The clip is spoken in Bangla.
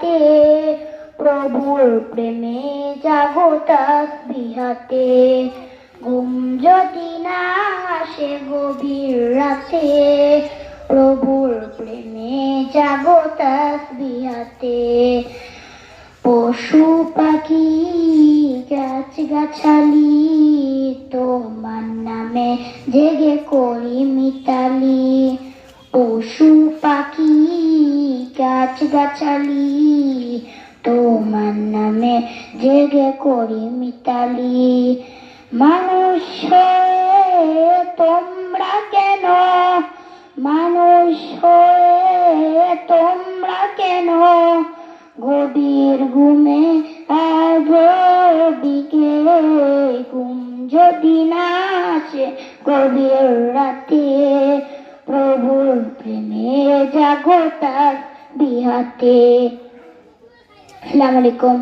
বিহাতে, প্রভুর প্রেমে জাগো তাসবিহাতে। ঘুম যদি না আসে গভীর রাতে, প্রভুর প্রেমে জাগো তাসবিহাতে। পশু পাখি গাছ গাছালি তোমার নামে জেগে করি মিতালি। পশু পাখি গাছ গাছালি তোমার নামে জেগে করি মিতালি। মানুষ হয়ে তোমরা কেন, মানুষ হয়ে তোমরা কেন গভীর ঘুমে আজবিকে। ঘুম যদি না আসে গভীর রাতে, প্রভুর প্রেমে জাগো তাসবিহাতে। আসসালামু আলাইকুম।